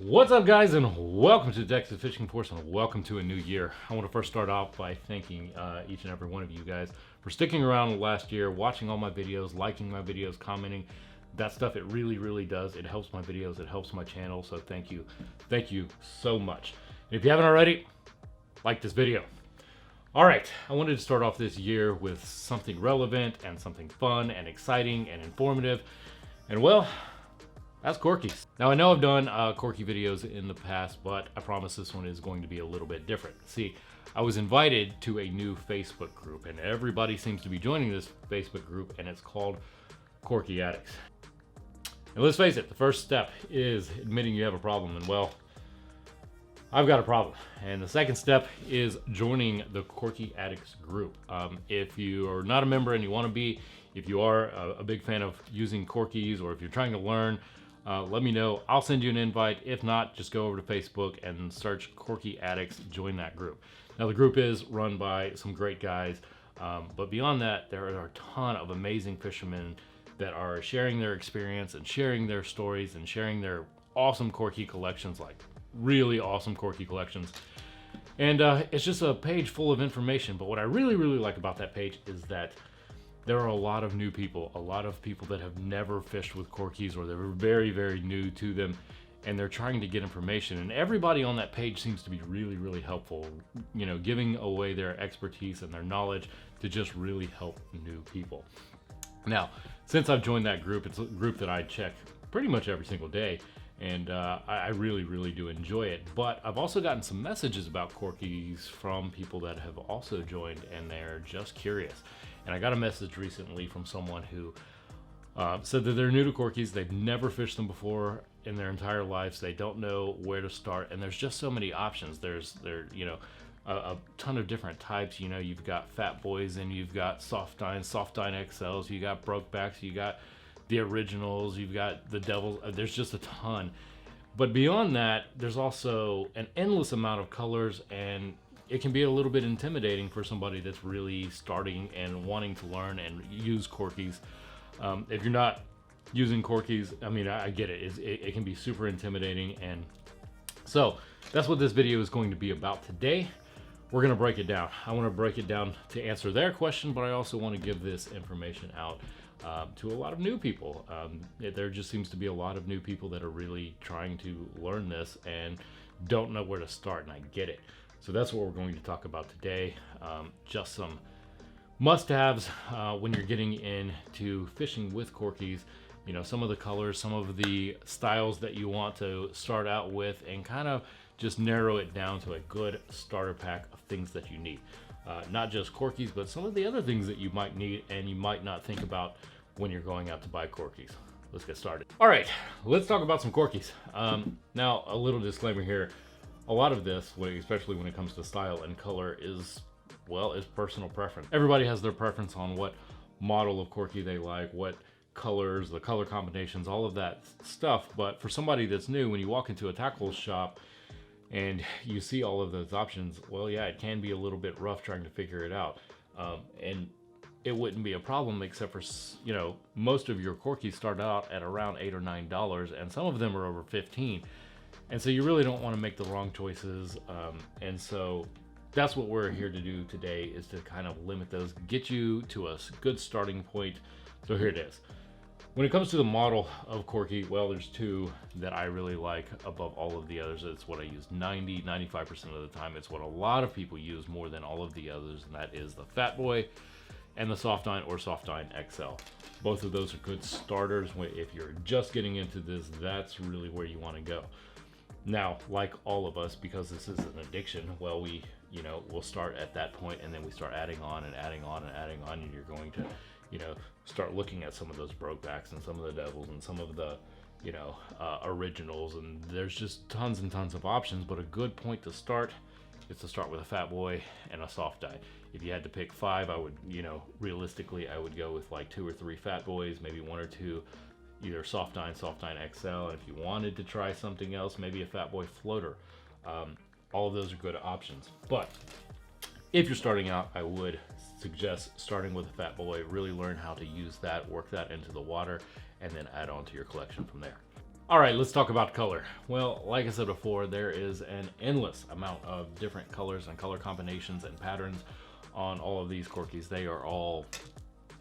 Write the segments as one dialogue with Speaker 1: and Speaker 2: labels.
Speaker 1: What's up, guys, and welcome to the Texas Fishing Force, and welcome to a new year. I want to first start off by thanking each and every one of you guys for sticking around last year, watching all my videos, liking my videos, commenting. That stuff, it really does. It helps my videos, it helps my channel, so thank you so much. And if you haven't already, like this video. All right, I wanted to start off this year with something relevant and something fun and exciting and informative, and well, that's Corkies. Now, I know I've done Corky videos in the past, but I promise this one is going to be a little bit different. See, I was invited to a new Facebook group, and everybody seems to be joining this Facebook group, and it's called Corky Addicts. And let's face it, the first step is admitting you have a problem, and well, I've got a problem. And the second step is joining the Corky Addicts group. If you are not a member and you want to be, if you are a big fan of using Corkies, or if you're trying to learn, let me know. I'll send you an invite. If not, just go over to Facebook and search Corky Addicts, join that group. Now, the group is run by some great guys, but beyond that, there are a ton of amazing fishermen that are sharing their experience and sharing their stories and sharing their awesome Corky collections, like really awesome Corky collections. And it's just a page full of information, but what I really like about that page is that there are a lot of new people, a lot of people that have never fished with Corkies, or they're very new to them, and they're trying to get information. And everybody on that page seems to be really helpful, you know, giving away their expertise and their knowledge to just really help new people. Now, since I've joined that group, it's a group that I check pretty much every single day, and I really do enjoy it. But I've also gotten some messages about Corkies from people that have also joined, and they're just curious. And I got a message recently from someone who said that they're new to Corkies. They've never fished them before in their entire lives. They don't know where to start, and there's just so many options. There's a ton of different types. You know, you've got fat boys, and you've got soft dine XLs, you got brokebacks, you got the originals, you've got the devils. There's just a ton. But beyond that, there's also an endless amount of colors, and it can be a little bit intimidating for somebody that's really starting and wanting to learn and use Corkies. If you're not using Corkies, I mean, I get it. It can be super intimidating. And so that's what this video is going to be about today. We're going to break it down. I want to break it down to answer their question, but I also want to give this information out to a lot of new people. There just seems to be a lot of new people that are really trying to learn this and don't know where to start, and I get it. So that's what we're going to talk about today. Just some must-haves when you're getting into fishing with Corkies. You know, some of the colors, some of the styles that you want to start out with, and kind of just narrow it down to a good starter pack of things that you need. Not just Corkies, but some of the other things that you might need and you might not think about when you're going out to buy Corkies. Let's get started. All right, let's talk about some Corkies. Now, a little disclaimer here. A lot of this, especially when it comes to style and color, is personal preference. Everybody has their preference on what model of Corky they like, what colors, the color combinations, all of that stuff. But for somebody that's new, when you walk into a tackle shop and you see all of those options, well, yeah, it can be a little bit rough trying to figure it out. And it wouldn't be a problem, except for, you know, most of your Corkies start out at around $8 or $9, and some of them are over 15. And so you really don't want to make the wrong choices. And so that's what we're here to do today, is to kind of limit those, get you to a good starting point. So here it is. When it comes to the model of Corky, well, there's two that I really like above all of the others. It's what I use 95% of the time. It's what a lot of people use more than all of the others, and that is the Fat Boy and the Soft Dine or Soft Dine XL. Both of those are good starters. If you're just getting into this, that's really where you want to go. Now, like all of us, because this is an addiction, well, we'll start at that point, and then we start adding on, and you're going to, you know, start looking at some of those brokebacks and some of the devils and some of the, you know, originals, and there's just tons and tons of options. But a good point to start is to start with a Fat Boy and a Soft Dine. If you had to pick five, I would, you know, realistically, I would go with like 2 or 3 Fat Boys, maybe 1 or 2 either Soft Dine XL, and if you wanted to try something else, maybe a Fat Boy floater. All of those are good options. But if you're starting out, I would suggest starting with a Fat Boy. Really learn how to use that, work that into the water, and then add on to your collection from there. All right, let's talk about color. Well, like I said before, there is an endless amount of different colors and color combinations and patterns on all of these Corkies. They are all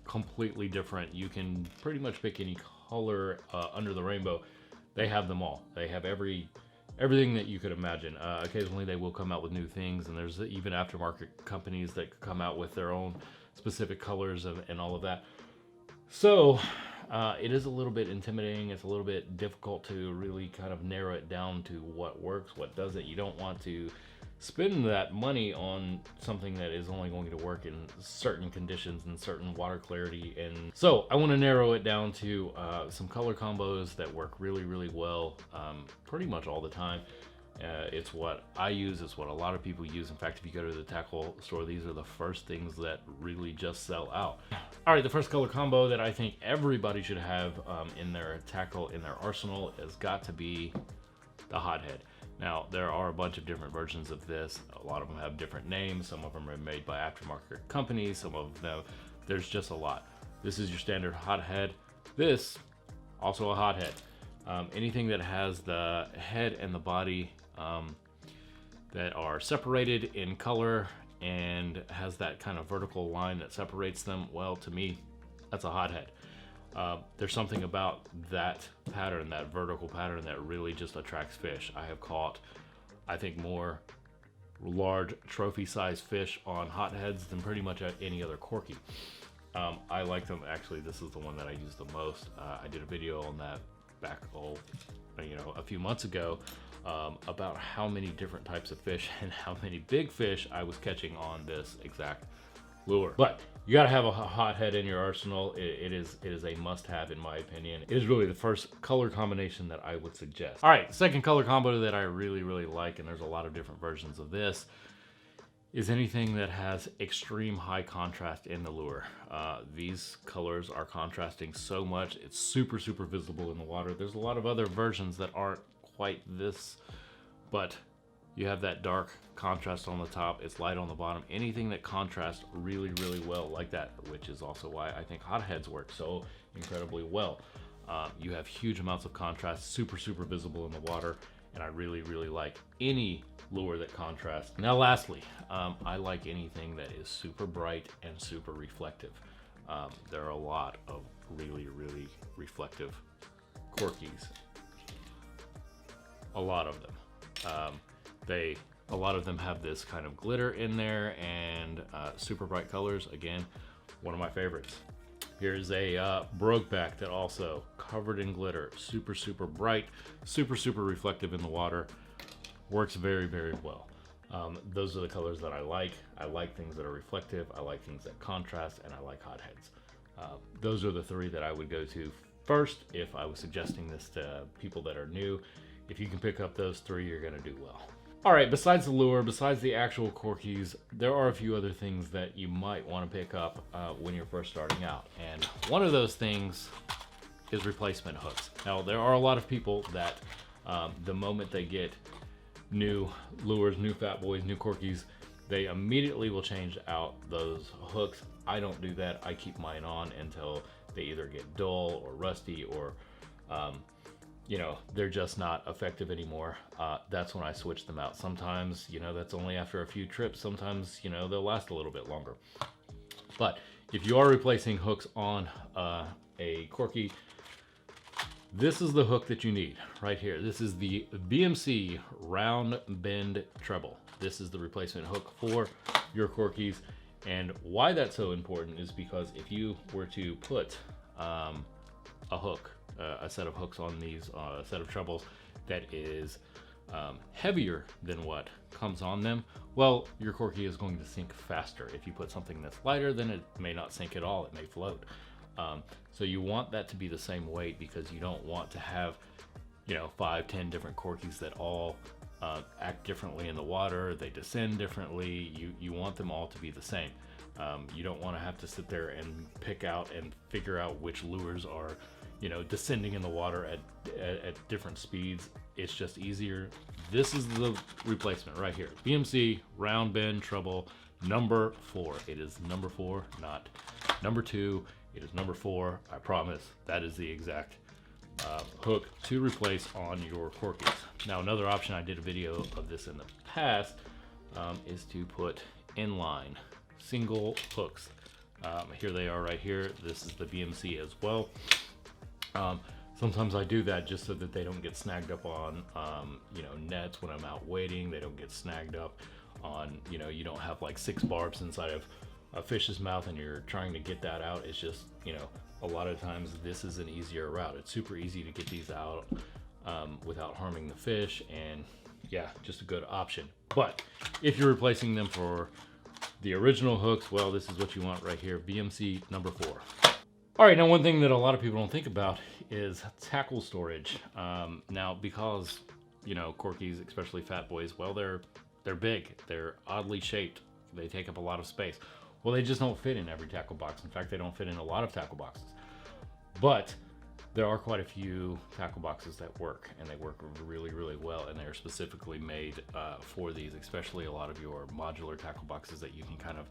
Speaker 1: completely different. You can pretty much pick any color under the rainbow. They have them all. They have everything that you could imagine. Occasionally they will come out with new things, and there's even aftermarket companies that come out with their own specific colors and all of that. So it is a little bit intimidating. It's a little bit difficult to really kind of narrow it down to what works, what doesn't. You don't want to spend that money on something that is only going to work in certain conditions and certain water clarity. And so I want to narrow it down to some color combos that work really well pretty much all the time. It's what I use, it's what a lot of people use. In fact, if you go to the tackle store, these are the first things that really just sell out. All right, the first color combo that I think everybody should have in their tackle, in their arsenal, has got to be the hothead. Now, there are a bunch of different versions of this. A lot of them have different names. Some of them are made by aftermarket companies. Some of them, there's just a lot. This is your standard hothead. This, also a hothead. Anything that has the head and the body that are separated in color and has that kind of vertical line that separates them, well, to me, that's a hothead. There's something about that pattern, that vertical pattern, that really just attracts fish. I have caught, I think, more large trophy-sized fish on hotheads than pretty much any other Corky. I like them. Actually, this is the one that I use the most. I did a video on that back, a few months ago about how many different types of fish and how many big fish I was catching on this exact lure. But you gotta have a hothead in your arsenal. It is a must-have in my opinion. It is really the first color combination that I would suggest. All right, second color combo that I really like, and there's a lot of different versions of this, is anything that has extreme high contrast in the lure. These colors are contrasting so much, it's super visible in the water. There's a lot of other versions that aren't quite this, but you have that dark contrast on the top, it's light on the bottom. Anything that contrasts really well like that, which is also why I think hotheads work so incredibly well. You have huge amounts of contrast, super visible in the water, and I really like any lure that contrasts. Now lastly, I like anything that is super bright and super reflective. There are a lot of really reflective Corkies. A lot of them. A lot of them have this kind of glitter in there and super bright colors. Again, one of my favorites. Here's a Brokeback that also covered in glitter, super bright, super reflective in the water. Works very well. Those are the colors that I like. I like things that are reflective, I like things that contrast, and I like hotheads. Those are the three that I would go to first if I was suggesting this to people that are new. If you can pick up those three, you're gonna do well. All right, besides the lure, besides the actual Corkies, there are a few other things that you might want to pick up when you're first starting out. And one of those things is replacement hooks. Now, there are a lot of people that the moment they get new lures, new fat boys, new Corkies, they immediately will change out those hooks. I don't do that. I keep mine on until they either get dull or rusty or they're just not effective anymore. That's when I switch them out. Sometimes, that's only after a few trips. Sometimes, they'll last a little bit longer. But if you are replacing hooks on a Corky, this is the hook that you need right here. This is the BMC Round Bend Treble. This is the replacement hook for your Corkies. And why that's so important is because if you were to put a hook, a set of hooks on these, a set of trebles that is heavier than what comes on them, well, your Corky is going to sink faster. If you put something that's lighter, then it may not sink at all, it may float. So you want that to be the same weight because you don't want to have 5-10 different Corkies that all act differently in the water, they descend differently. You want them all to be the same. You don't want to have to sit there and pick out and figure out which lures are descending in the water at different speeds. It's just easier. This is the replacement right here. BMC Round Bend Treble number 4. It is number 4, not number 2. It is number 4. I promise that is the exact hook to replace on your Corkies. Now, another option, I did a video of this in the past, is to put inline single hooks. Here they are right here. This is the BMC as well. Sometimes I do that just so that they don't get snagged up on, you know, nets when I'm out wading. They don't get snagged up on, you know, you don't have like 6 barbs inside of a fish's mouth and you're trying to get that out. It's just, you know, a lot of times this is an easier route. It's super easy to get these out without harming the fish, and yeah, just a good option. But if you're replacing them for the original hooks, well, this is what you want right here, BMC number 4. All right, now one thing that a lot of people don't think about is tackle storage. Now, because, you know, Corkies, especially fat boys, well, they're big, they're oddly shaped, they take up a lot of space. Well, they just don't fit in every tackle box. In fact, they don't fit in a lot of tackle boxes. But there are quite a few tackle boxes that work, and they work really, really well, and they're specifically made for these, especially a lot of your modular tackle boxes that you can kind of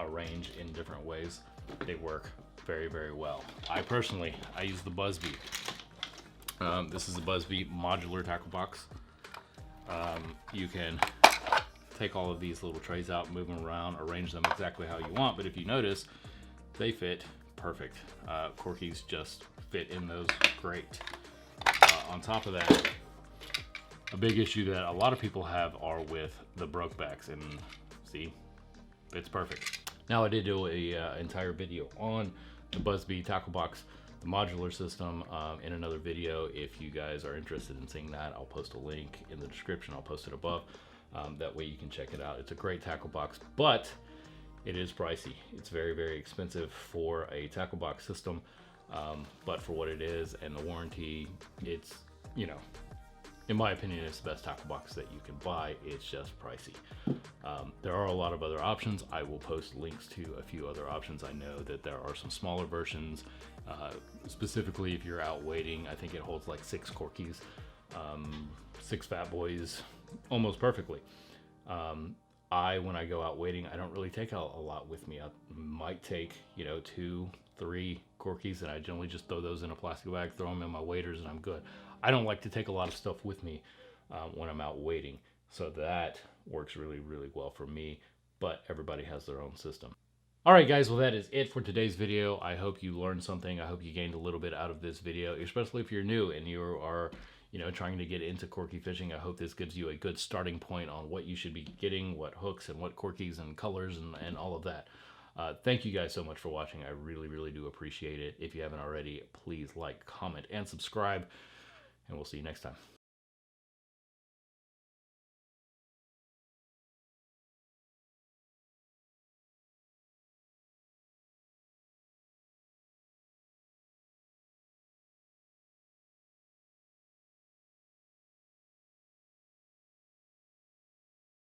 Speaker 1: arrange in different ways. They work very, very well. I use the Buzzbee. This is a Buzzbee modular tackle box. You can take all of these little trays out, move them around, arrange them exactly how you want, but if you notice, they fit perfect. Corkies just fit in those great. On top of that, a big issue that a lot of people have are with the brokebacks, and see, it's perfect. Now, I did do a entire video on the Buzzbee tackle box, the modular system, in another video. If you guys are interested in seeing that, I'll post a link in the description. I'll post it above. That way you can check it out. It's a great tackle box, but it is pricey. It's very, very expensive for a tackle box system, but for what it is and the warranty, it's, you know, in my opinion, it's the best tackle box that you can buy. It's just pricey. There are a lot of other options. I will post links to a few other options. I know that there are some smaller versions, specifically if you're out wading. I think it holds like 6 Corkies, 6 fat boys, almost perfectly. When I go out wading, I don't really take a lot with me. I might take, you know, 2, 3 Corkies, and I generally just throw those in a plastic bag, throw them in my waders, and I'm good. I don't like to take a lot of stuff with me when I'm out wading, so that works really, really well for me, but everybody has their own system. All right, guys, well, that is it for today's video. I hope you learned something. I hope you gained a little bit out of this video, especially if you're new and you are, you know, trying to get into Corky fishing. I hope this gives you a good starting point on what you should be getting, what hooks and what Corkies and colors and all of that. Thank you guys so much for watching. I really, really do appreciate it. If you haven't already, please like, comment, and subscribe, and we'll see you next time.